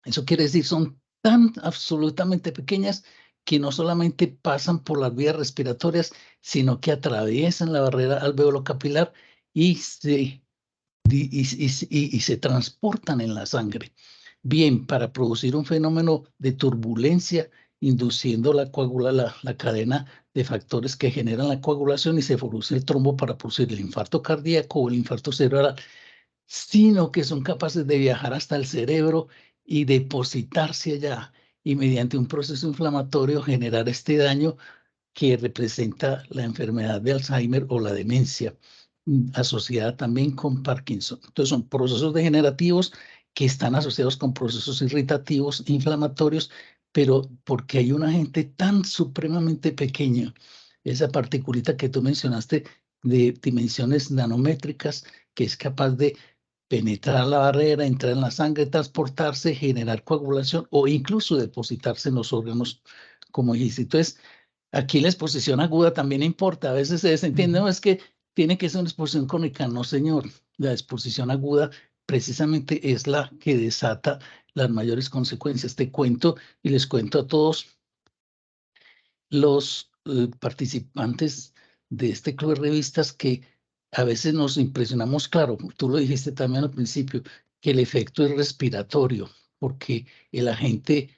Eso quiere decir, son tan absolutamente pequeñas que no solamente pasan por las vías respiratorias, sino que atraviesan la barrera alveolo-capilar y se transportan en la sangre. Bien, para producir un fenómeno de turbulencia, induciendo la cadena de factores que generan la coagulación, y se produce el trombo para producir el infarto cardíaco o el infarto cerebral, sino que son capaces de viajar hasta el cerebro y depositarse allá, y mediante un proceso inflamatorio generar este daño que representa la enfermedad de Alzheimer o la demencia, asociada también con Parkinson. Entonces son procesos degenerativos que están asociados con procesos irritativos, inflamatorios, pero porque hay un agente tan supremamente pequeño, esa particulita que tú mencionaste de dimensiones nanométricas, que es capaz de penetrar la barrera, entrar en la sangre, transportarse, generar coagulación o incluso depositarse en los órganos, como dijiste. Entonces, aquí la exposición aguda también importa. A veces se desentiende, no, es que tiene que ser una exposición crónica. No, señor. La exposición aguda precisamente es la que desata las mayores consecuencias. Te cuento y les cuento a todos los participantes de este club de revistas que a veces nos impresionamos, claro, tú lo dijiste también al principio, que el efecto es respiratorio, porque el agente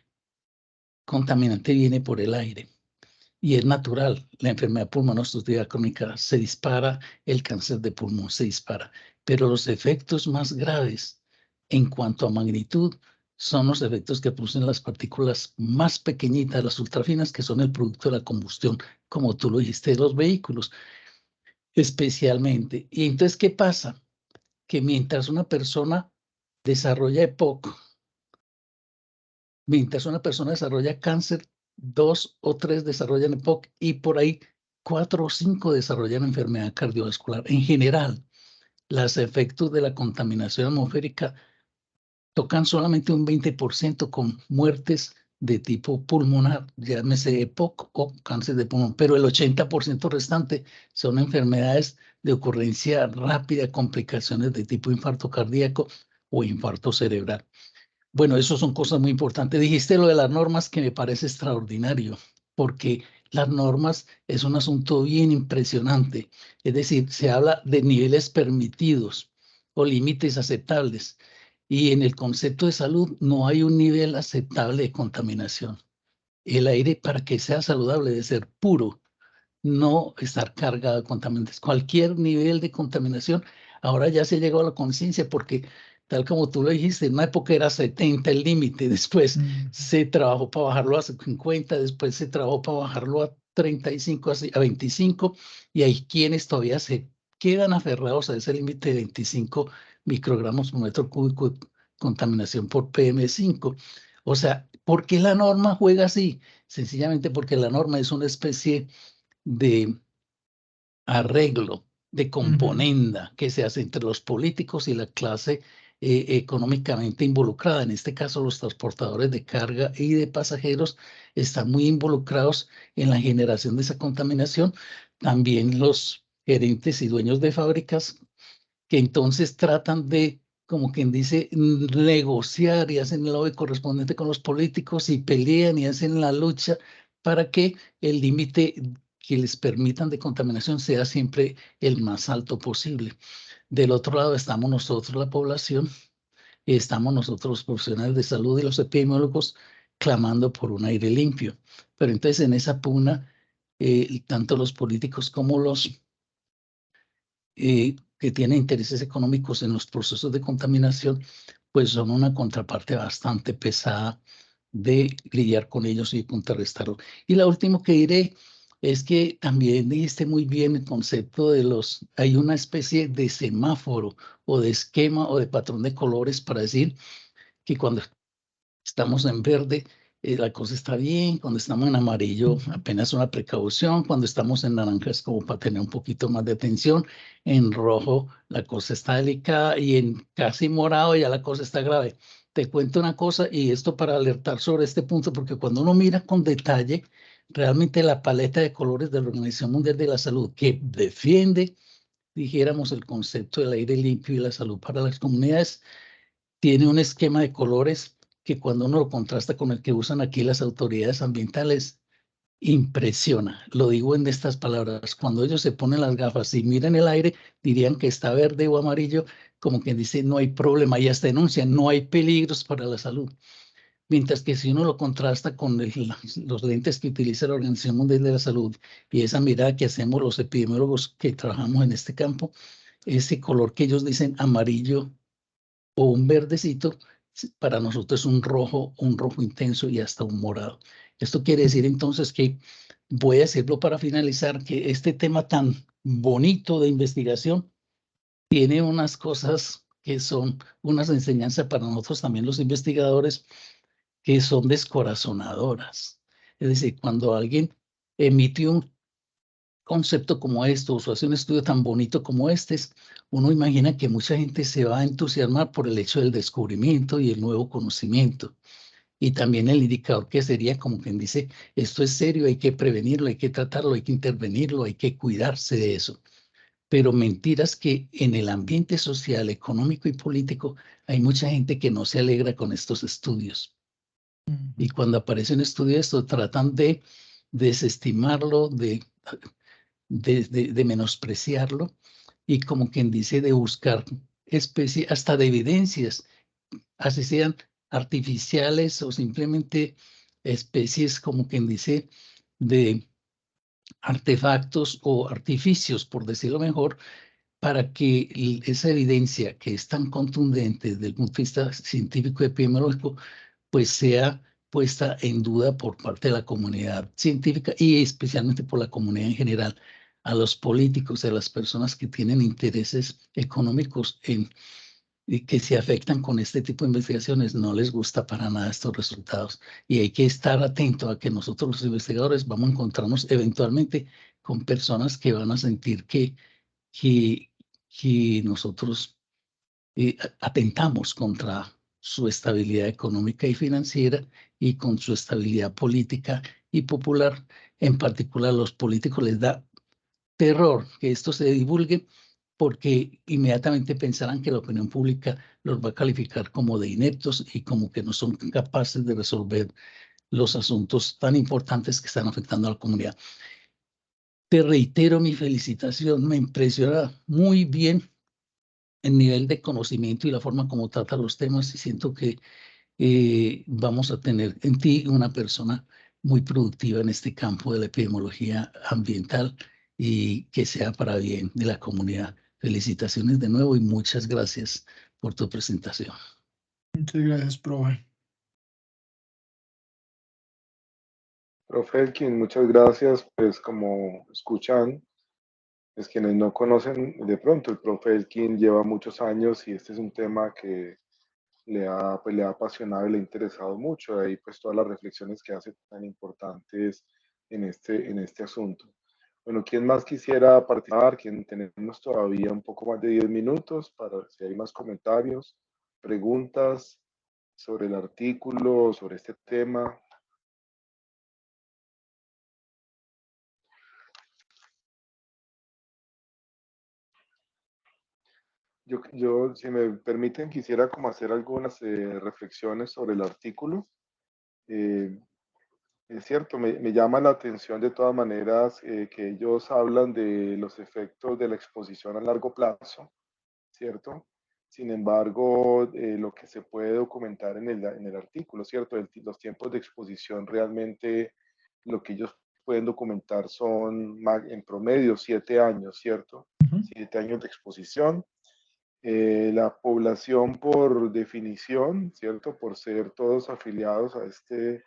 contaminante viene por el aire. Y es natural, la enfermedad pulmonar obstructiva crónica se dispara, el cáncer de pulmón se dispara, pero los efectos más graves en cuanto a magnitud son los efectos que producen las partículas más pequeñitas, las ultrafinas, que son el producto de la combustión, como tú lo dijiste, de los vehículos, especialmente. Y entonces, ¿qué pasa? Que mientras una persona desarrolla EPOC, mientras una persona desarrolla cáncer, 2 o 3 desarrollan EPOC y por ahí 4 o 5 desarrollan enfermedad cardiovascular. En general, los efectos de la contaminación atmosférica tocan solamente un 20% con muertes de tipo pulmonar, llámese EPOC o cáncer de pulmón, pero el 80% restante son enfermedades de ocurrencia rápida, complicaciones de tipo infarto cardíaco o infarto cerebral. Bueno, eso son cosas muy importantes. Dijiste lo de las normas que me parece extraordinario, porque las normas es un asunto bien impresionante. Es decir, se habla de niveles permitidos o límites aceptables. Y en el concepto de salud no hay un nivel aceptable de contaminación. El aire, para que sea saludable, debe ser puro, no estar cargado de contaminantes. Cualquier nivel de contaminación, ahora ya se llegó a la conciencia porque, tal como tú lo dijiste, en una época era 70 el límite, después se trabajó para bajarlo a 50, después se trabajó para bajarlo a 35, a 25, y hay quienes todavía se quedan aferrados a ese límite de 25 microgramos por metro cúbico de contaminación por PM5. O sea, ¿por qué la norma juega así? Sencillamente porque la norma es una especie de arreglo, de componenda que se hace entre los políticos y la clase económicamente involucrada. En este caso, los transportadores de carga y de pasajeros están muy involucrados en la generación de esa contaminación. También los gerentes y dueños de fábricas que entonces tratan de, como quien dice, negociar y hacen el lobby correspondiente con los políticos y pelean y hacen la lucha para que el límite que les permitan de contaminación sea siempre el más alto posible. Del otro lado estamos nosotros, la población, y estamos nosotros, los profesionales de salud y los epidemiólogos, clamando por un aire limpio. Pero entonces en esa pugna, tanto los políticos como los que tienen intereses económicos en los procesos de contaminación, pues son una contraparte bastante pesada de lidiar con ellos y contrarrestarlo. Y la última que diré es que también dijiste muy bien el concepto de hay una especie de semáforo o de esquema o de patrón de colores para decir que cuando estamos en verde, la cosa está bien, cuando estamos en amarillo apenas una precaución, cuando estamos en naranja es como para tener un poquito más de atención, en rojo la cosa está delicada y en casi morado ya la cosa está grave. Te cuento una cosa y esto para alertar sobre este punto, porque cuando uno mira con detalle, realmente la paleta de colores de la Organización Mundial de la Salud que defiende, dijéramos, el concepto del aire limpio y la salud para las comunidades, tiene un esquema de colores que cuando uno lo contrasta con el que usan aquí las autoridades ambientales, impresiona. Lo digo en estas palabras. Cuando ellos se ponen las gafas y miran el aire, dirían que está verde o amarillo, como quien dice, no hay problema, y hasta denuncian, no hay peligros para la salud. Mientras que si uno lo contrasta con los lentes que utiliza la Organización Mundial de la Salud y esa mirada que hacemos los epidemiólogos que trabajamos en este campo, ese color que ellos dicen amarillo o un verdecito, para nosotros es un rojo intenso y hasta un morado. Esto quiere decir entonces que, voy a decirlo para finalizar, que este tema tan bonito de investigación tiene unas cosas que son unas enseñanzas para nosotros también los investigadores que son descorazonadoras. Es decir, cuando alguien emite un concepto como esto, o hace un estudio tan bonito como este, uno imagina que mucha gente se va a entusiasmar por el hecho del descubrimiento y el nuevo conocimiento. Y también el indicador que sería como quien dice, esto es serio, hay que prevenirlo, hay que tratarlo, hay que intervenirlo, hay que cuidarse de eso. Pero mentiras que en el ambiente social, económico y político hay mucha gente que no se alegra con estos estudios. Y cuando aparece un estudio de esto, tratan de desestimarlo, de menospreciarlo, y como quien dice de buscar especies, hasta de evidencias, así sean artificiales o simplemente especies como quien dice de artefactos o artificios, por decirlo mejor, para que esa evidencia que es tan contundente desde el punto de vista científico y epidemiológico, pues sea puesta en duda por parte de la comunidad científica y especialmente por la comunidad en general. A los políticos, a las personas que tienen intereses económicos y que se afectan con este tipo de investigaciones, no les gusta para nada estos resultados. Y hay que estar atento a que nosotros los investigadores vamos a encontrarnos eventualmente con personas que van a sentir que, que nosotros atentamos contra su estabilidad económica y financiera y con su estabilidad política y popular. En particular, a los políticos les da terror que esto se divulgue porque inmediatamente pensarán que la opinión pública los va a calificar como de ineptos y como que no son capaces de resolver los asuntos tan importantes que están afectando a la comunidad. Te reitero mi felicitación, me impresiona muy bien el nivel de conocimiento y la forma como trata los temas y siento que vamos a tener en ti una persona muy productiva en este campo de la epidemiología ambiental y que sea para bien de la comunidad. Felicitaciones de nuevo y muchas gracias por tu presentación. Muchas gracias, profe. Profe Elkin, muchas gracias. Pues como escuchan, pues quienes no conocen de pronto, el profe Elkin lleva muchos años y este es un tema que le ha apasionado y le ha interesado mucho. Ahí pues todas las reflexiones que hace tan importantes en este asunto. Bueno, ¿quién más quisiera participar? ¿Quién tenemos todavía un poco más de 10 minutos para ver si hay más comentarios, preguntas sobre el artículo, sobre este tema? Yo, si me permiten, quisiera como hacer algunas reflexiones sobre el artículo. Eh, es cierto, me llama la atención de todas maneras que ellos hablan de los efectos de la exposición a largo plazo, ¿cierto? Sin embargo, lo que se puede documentar en el artículo, ¿cierto? Los tiempos de exposición realmente lo que ellos pueden documentar son en promedio 7 años, ¿cierto? 7 años de exposición. La población por definición, ¿cierto? Por ser todos afiliados a este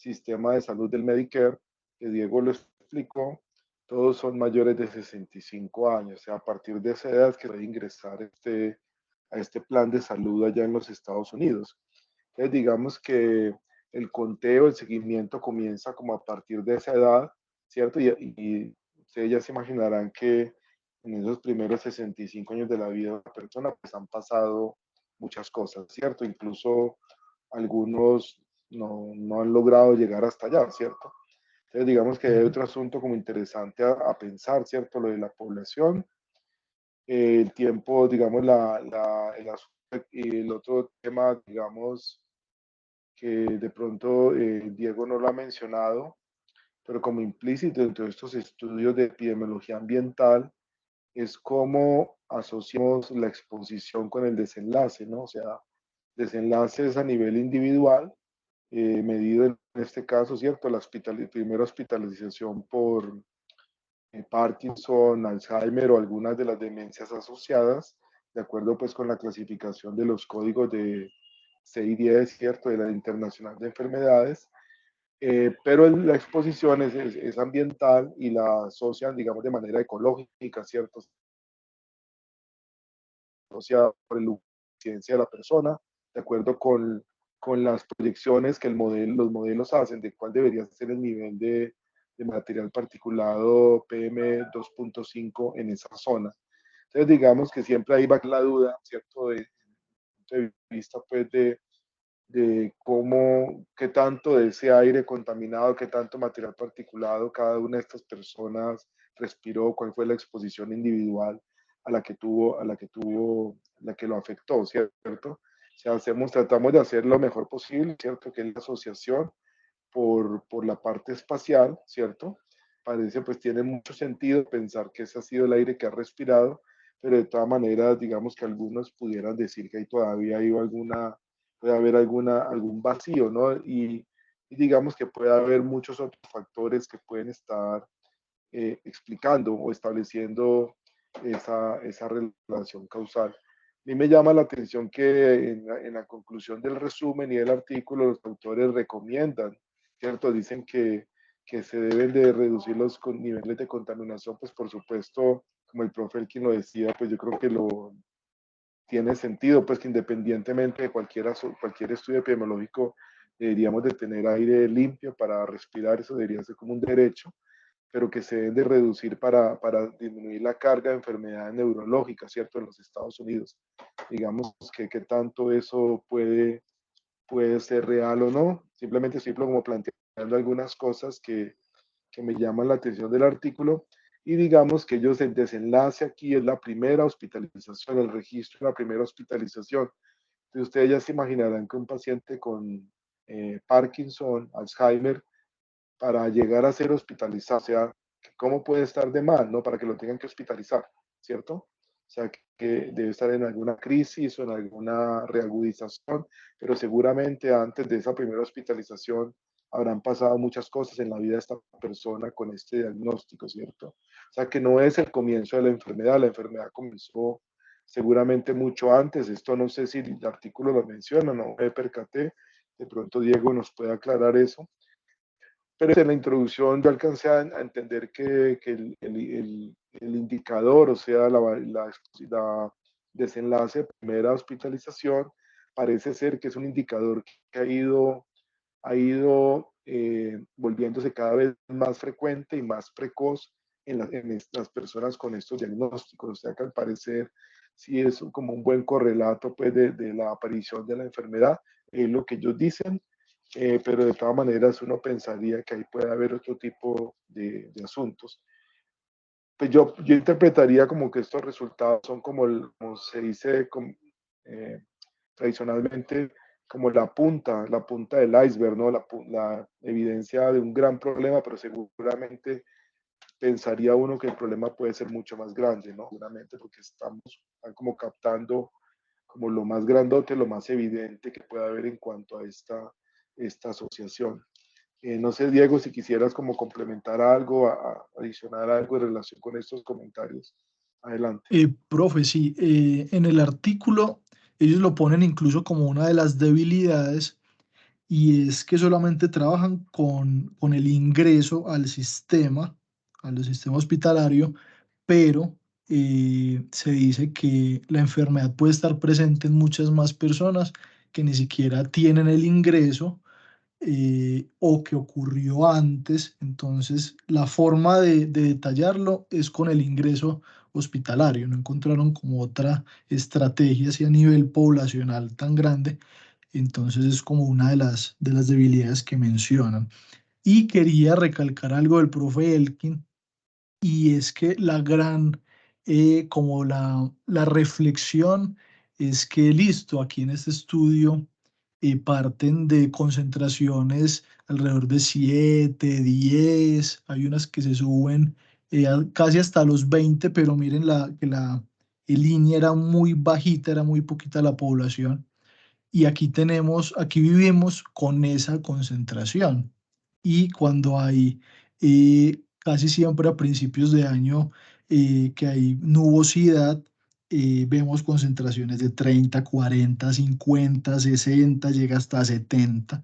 sistema de salud del Medicare, que Diego lo explicó, todos son mayores de 65 años, o sea, a partir de esa edad que puede ingresar a este plan de salud allá en los Estados Unidos. Entonces, digamos que el conteo, el seguimiento comienza como a partir de esa edad, ¿cierto? Y ustedes ya se imaginarán que en esos primeros 65 años de la vida de la persona, pues han pasado muchas cosas, ¿cierto? Incluso algunos no han logrado llegar hasta allá, ¿cierto? Entonces, digamos que hay otro asunto como interesante a pensar, ¿cierto? Lo de la población, el tiempo, digamos, y el otro tema, digamos, que de pronto Diego no lo ha mencionado, pero como implícito dentro de estos estudios de epidemiología ambiental, es cómo asociamos la exposición con el desenlace, ¿no? O sea, desenlaces a nivel individual, medido en este caso, ¿cierto? La primera hospitalización por Parkinson, Alzheimer o algunas de las demencias asociadas, de acuerdo pues con la clasificación de los códigos de CI-10, ¿cierto? De la Internacional de Enfermedades, pero la exposición es ambiental y la asocian, digamos, de manera ecológica, ¿cierto? Asociada por la ciencia de la persona, de acuerdo con las proyecciones que los modelos hacen de cuál debería ser el nivel de material particulado PM2.5 en esa zona. Entonces, digamos que siempre ahí va la duda, ¿cierto? De vista, pues, de cómo, qué tanto de ese aire contaminado, qué tanto material particulado cada una de estas personas respiró, cuál fue la exposición individual a la que lo afectó, ¿cierto? O sea, tratamos de hacer lo mejor posible, ¿cierto? Que es la asociación por la parte espacial, ¿cierto? Parece, pues tiene mucho sentido pensar que ese ha sido el aire que ha respirado, pero de todas maneras, digamos que algunos pudieran decir que ahí todavía hay puede haber algún vacío, ¿no? Y digamos que puede haber muchos otros factores que pueden estar explicando o estableciendo esa relación causal. A mí me llama la atención que en la conclusión del resumen y del artículo los autores recomiendan, ¿cierto? Dicen que se deben de reducir los niveles de contaminación, pues por supuesto, como el profe Elkin lo decía, pues yo creo que lo tiene sentido, pues que independientemente de cualquier estudio epidemiológico, deberíamos de tener aire limpio para respirar, eso debería ser como un derecho, pero que se deben de reducir para disminuir la carga de enfermedades neurológicas, ¿cierto? En los Estados Unidos. Digamos que tanto eso puede ser real o no. Simplemente estoy como planteando algunas cosas que me llaman la atención del artículo y digamos que ellos el desenlace aquí es la primera hospitalización, el registro de la primera hospitalización. Entonces ustedes ya se imaginarán que un paciente con Parkinson, Alzheimer, para llegar a ser hospitalizado, o sea, ¿cómo puede estar de mal, no? Para que lo tengan que hospitalizar, ¿cierto? O sea, que debe estar en alguna crisis o en alguna reagudización, pero seguramente antes de esa primera hospitalización habrán pasado muchas cosas en la vida de esta persona con este diagnóstico, ¿cierto? O sea, que no es el comienzo de la enfermedad comenzó seguramente mucho antes, esto no sé si el artículo lo menciona, no me percaté, de pronto Diego nos puede aclarar eso, pero en la introducción yo alcancé a entender que el indicador, o sea, la desenlace de primera hospitalización, parece ser que es un indicador que ha ido volviéndose cada vez más frecuente y más precoz en las personas con estos diagnósticos. O sea que al parecer sí es como un buen correlato pues, de la aparición de la enfermedad, es lo que ellos dicen, pero de todas maneras uno pensaría que ahí puede haber otro tipo de asuntos. Pues yo interpretaría como que estos resultados son como se dice tradicionalmente, como la punta del iceberg, ¿no? La evidencia de un gran problema, pero seguramente pensaría uno que el problema puede ser mucho más grande, ¿no? Seguramente porque están como captando como lo más grandote, lo más evidente que puede haber en cuanto a esta asociación. No sé, Diego, si quisieras como complementar algo, adicionar algo en relación con estos comentarios. Adelante. Profe, sí, en el artículo ellos lo ponen incluso como una de las debilidades y es que solamente trabajan con el ingreso al sistema hospitalario, pero se dice que la enfermedad puede estar presente en muchas más personas que ni siquiera tienen el ingreso o que ocurrió antes. Entonces, la forma de detallarlo es con el ingreso hospitalario. No encontraron como otra estrategia así a nivel poblacional tan grande. Entonces, es como una de las debilidades que mencionan. Y quería recalcar algo del profe Elkin, y es que como la reflexión es que listo, aquí en este estudio parten de concentraciones alrededor de 7, 10, hay unas que se suben casi hasta los 20, pero miren que la línea era muy bajita, era muy poquita la población. Y aquí vivimos con esa concentración. Y cuando hay casi siempre a principios de año que hay nubosidad, vemos concentraciones de 30, 40, 50, 60, llega hasta 70.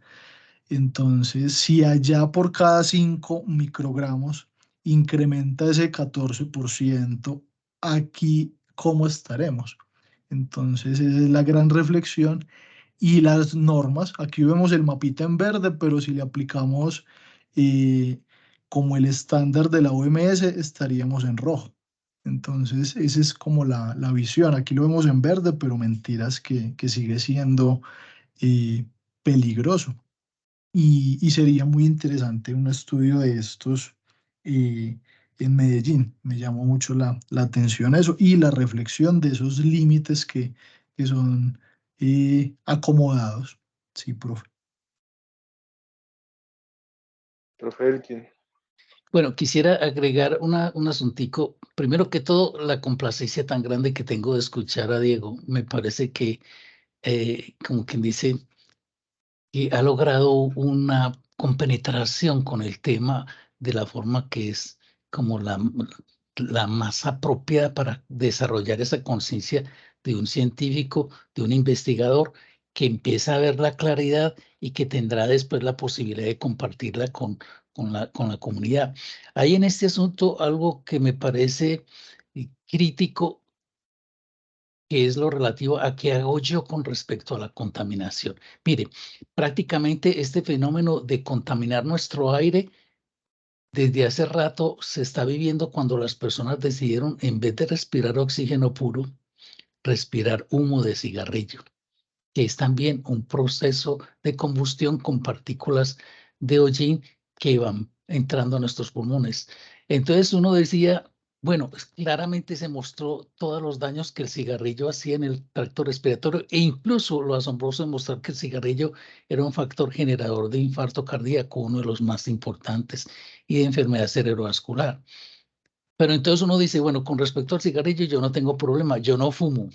Entonces, si allá por cada 5 microgramos incrementa ese 14%, aquí, ¿cómo estaremos? Entonces, esa es la gran reflexión. Y las normas, aquí vemos el mapita en verde, pero si le aplicamos eh, como el estándar de la OMS, estaríamos en rojo. Entonces, esa es como la visión. Aquí lo vemos en verde, pero mentiras que sigue siendo peligroso. Y sería muy interesante un estudio de estos en Medellín. Me llamó mucho la atención eso y la reflexión de esos límites que son acomodados. Sí, profe. Profe Elkin. Bueno, quisiera agregar un asuntico. Primero que todo, la complacencia tan grande que tengo de escuchar a Diego. Me parece que, como quien dice, que ha logrado una compenetración con el tema de la forma que es como la más apropiada para desarrollar esa conciencia de un científico, de un investigador que empieza a ver la claridad y que tendrá después la posibilidad de compartirla con la comunidad. Hay en este asunto algo que me parece crítico, que es lo relativo a qué hago yo con respecto a la contaminación. Mire, prácticamente este fenómeno de contaminar nuestro aire desde hace rato se está viviendo cuando las personas decidieron, en vez de respirar oxígeno puro, respirar humo de cigarrillo, que es también un proceso de combustión con partículas de hollín que van entrando a nuestros pulmones. Entonces uno decía, bueno, pues claramente se mostró todos los daños que el cigarrillo hacía en el tracto respiratorio e incluso lo asombroso de mostrar que el cigarrillo era un factor generador de infarto cardíaco, uno de los más importantes, y de enfermedad cerebrovascular. Pero entonces uno dice, bueno, con respecto al cigarrillo yo no tengo problema, yo no fumo.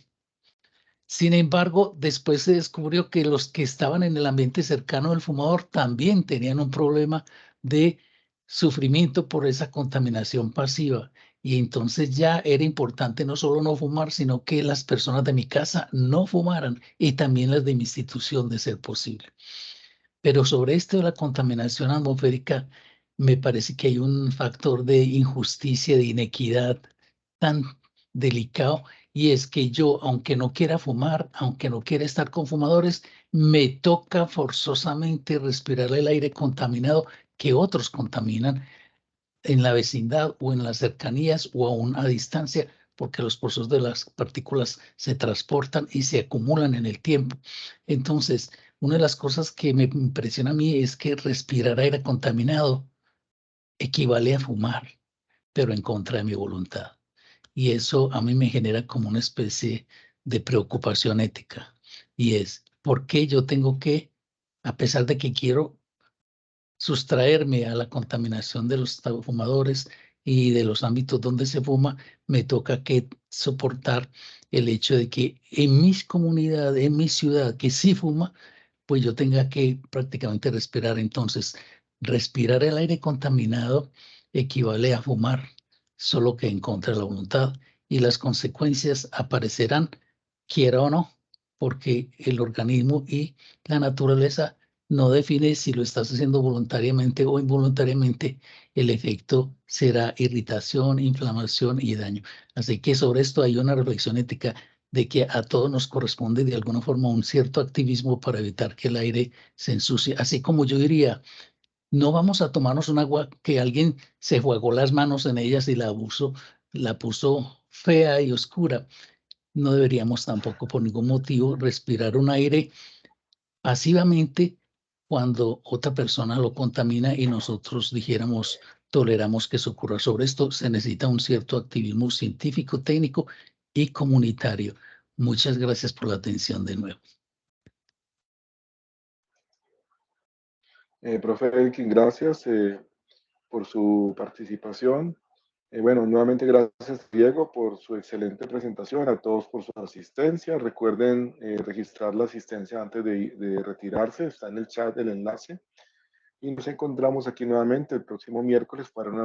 Sin embargo, después se descubrió que los que estaban en el ambiente cercano del fumador también tenían un problema de sufrimiento por esa contaminación pasiva. Y entonces ya era importante no solo no fumar, sino que las personas de mi casa no fumaran y también las de mi institución, de ser posible. Pero sobre esto de la contaminación atmosférica, me parece que hay un factor de injusticia, de inequidad tan delicado, y es que yo, aunque no quiera fumar, aunque no quiera estar con fumadores, me toca forzosamente respirar el aire contaminado que otros contaminan en la vecindad o en las cercanías o aún a distancia, porque los procesos de las partículas se transportan y se acumulan en el tiempo. Entonces, una de las cosas que me impresiona a mí es que respirar aire contaminado equivale a fumar, pero en contra de mi voluntad. Y eso a mí me genera como una especie de preocupación ética. Y es, ¿por qué yo tengo que, a pesar de que quiero sustraerme a la contaminación de los fumadores y de los ámbitos donde se fuma, me toca que soportar el hecho de que en mis comunidades, en mi ciudad, que sí fuma, pues yo tenga que prácticamente respirar? Entonces, respirar el aire contaminado equivale a fumar, solo que en contra de la voluntad, y las consecuencias aparecerán, quiera o no, porque el organismo y la naturaleza no define si lo estás haciendo voluntariamente o involuntariamente. El efecto será irritación, inflamación y daño. Así que sobre esto hay una reflexión ética de que a todos nos corresponde de alguna forma un cierto activismo para evitar que el aire se ensucie. Así como yo diría, no vamos a tomarnos un agua que alguien se jugó las manos en ellas y la puso fea y oscura. No deberíamos tampoco por ningún motivo respirar un aire pasivamente cuando otra persona lo contamina y nosotros dijéramos, toleramos que eso ocurra. Sobre esto se necesita un cierto activismo científico, técnico y comunitario. Muchas gracias por la atención de nuevo. Profe Elkin, gracias por su participación. Bueno, nuevamente gracias Diego por su excelente presentación, a todos por su asistencia. Recuerden registrar la asistencia antes de retirarse, está en el chat el enlace. Y nos encontramos aquí nuevamente el próximo miércoles para una